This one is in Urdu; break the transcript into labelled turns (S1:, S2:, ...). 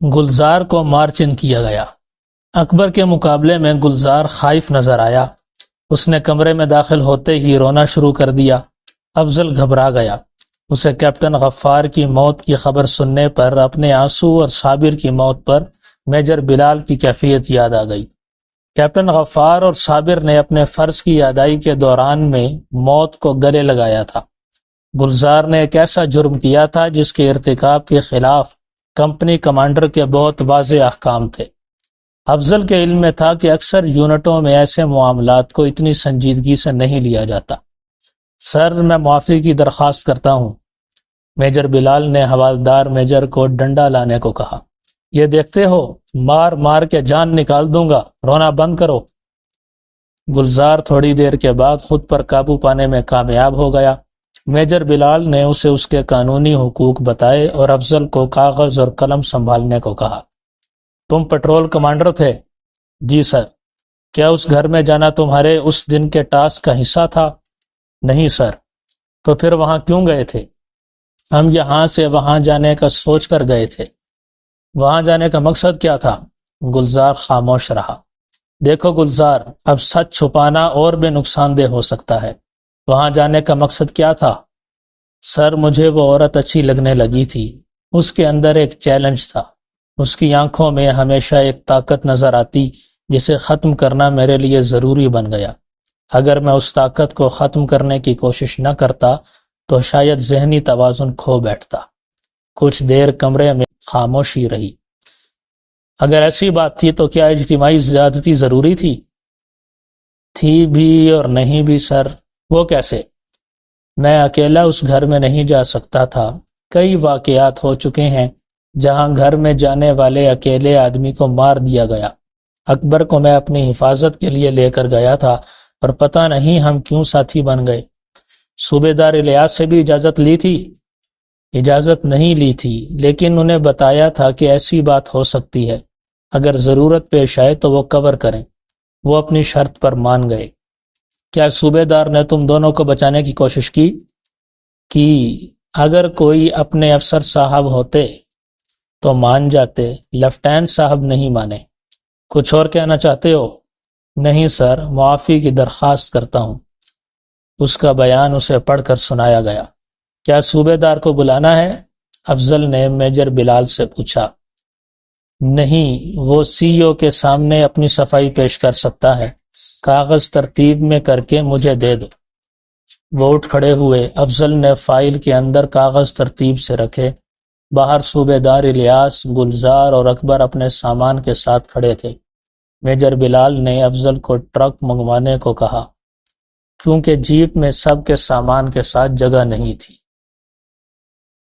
S1: گلزار کو مارچنگ کیا گیا۔ اکبر کے مقابلے میں گلزار خائف نظر آیا۔ اس نے کمرے میں داخل ہوتے ہی رونا شروع کر دیا۔ افضل گھبرا گیا۔ اسے کیپٹن غفار کی موت کی خبر سننے پر اپنے آنسو اور صابر کی موت پر میجر بلال کی کیفیت یاد آ گئی۔ کیپٹن غفار اور صابر نے اپنے فرض کی ادائی کے دوران میں موت کو گلے لگایا تھا۔ گلزار نے ایک ایسا جرم کیا تھا جس کے ارتکاب کے خلاف کمپنی کمانڈر کے بہت واضح احکام تھے۔ افضل کے علم میں تھا کہ اکثر یونٹوں میں ایسے معاملات کو اتنی سنجیدگی سے نہیں لیا جاتا۔ سر، میں معافی کی درخواست کرتا ہوں۔ میجر بلال نے حوالدار میجر کو ڈنڈا لانے کو کہا۔ یہ دیکھتے ہو، مار مار کے جان نکال دوں گا، رونا بند کرو۔ گلزار تھوڑی دیر کے بعد خود پر قابو پانے میں کامیاب ہو گیا۔ میجر بلال نے اسے اس کے قانونی حقوق بتائے اور افضل کو کاغذ اور قلم سنبھالنے کو کہا۔ تم پٹرول کمانڈر تھے؟ جی سر۔ کیا اس گھر میں جانا تمہارے اس دن کے ٹاسک کا حصہ تھا؟ نہیں سر۔ تو پھر وہاں کیوں گئے تھے؟ ہم یہاں سے وہاں جانے کا سوچ کر گئے تھے۔ وہاں جانے کا مقصد کیا تھا؟ گلزار خاموش رہا۔ دیکھو گلزار، اب سچ چھپانا اور بھی نقصان دہ ہو سکتا ہے۔ وہاں جانے کا مقصد کیا تھا؟ سر، مجھے وہ عورت اچھی لگنے لگی تھی۔ اس کے اندر ایک چیلنج تھا۔ اس کی آنکھوں میں ہمیشہ ایک طاقت نظر آتی جسے ختم کرنا میرے لیے ضروری بن گیا۔ اگر میں اس طاقت کو ختم کرنے کی کوشش نہ کرتا تو شاید ذہنی توازن کھو بیٹھتا۔ کچھ دیر کمرے میں خاموشی رہی۔ اگر ایسی بات تھی تو کیا اجتماعی زیادتی ضروری تھی؟ تھی بھی اور نہیں بھی سر۔ وہ کیسے؟ میں اکیلا اس گھر میں نہیں جا سکتا تھا۔ کئی واقعات ہو چکے ہیں جہاں گھر میں جانے والے اکیلے آدمی کو مار دیا گیا۔ اکبر کو میں اپنی حفاظت کے لیے لے کر گیا تھا اور پتہ نہیں ہم کیوں ساتھی بن گئے۔ صوبیدار الیاس سے بھی اجازت لی تھی؟ اجازت نہیں لی تھی، لیکن انہیں بتایا تھا کہ ایسی بات ہو سکتی ہے، اگر ضرورت پیش آئے تو وہ کور کریں۔ وہ اپنی شرط پر مان گئے۔ کیا صوبیدار نے تم دونوں کو بچانے کی کوشش کی؟ اگر کوئی اپنے افسر صاحب ہوتے تو مان جاتے، لیفٹیننٹ صاحب نہیں مانے۔ کچھ اور کہنا چاہتے ہو؟ نہیں سر، معافی کی درخواست کرتا ہوں۔ اس کا بیان اسے پڑھ کر سنایا گیا۔ کیا صوبیدار کو بلانا ہے؟ افضل نے میجر بلال سے پوچھا۔ نہیں، وہ سی او کے سامنے اپنی صفائی پیش کر سکتا ہے۔ کاغذ ترتیب میں کر کے مجھے دے دو۔ وہ اٹھ کھڑے ہوئے۔ افضل نے فائل کے اندر کاغذ ترتیب سے رکھے۔ باہر صوبیدار الیاس، گلزار اور اکبر اپنے سامان کے ساتھ کھڑے تھے۔ میجر بلال نے افضل کو ٹرک منگوانے کو کہا کیونکہ جیپ میں سب کے سامان کے ساتھ جگہ نہیں تھی۔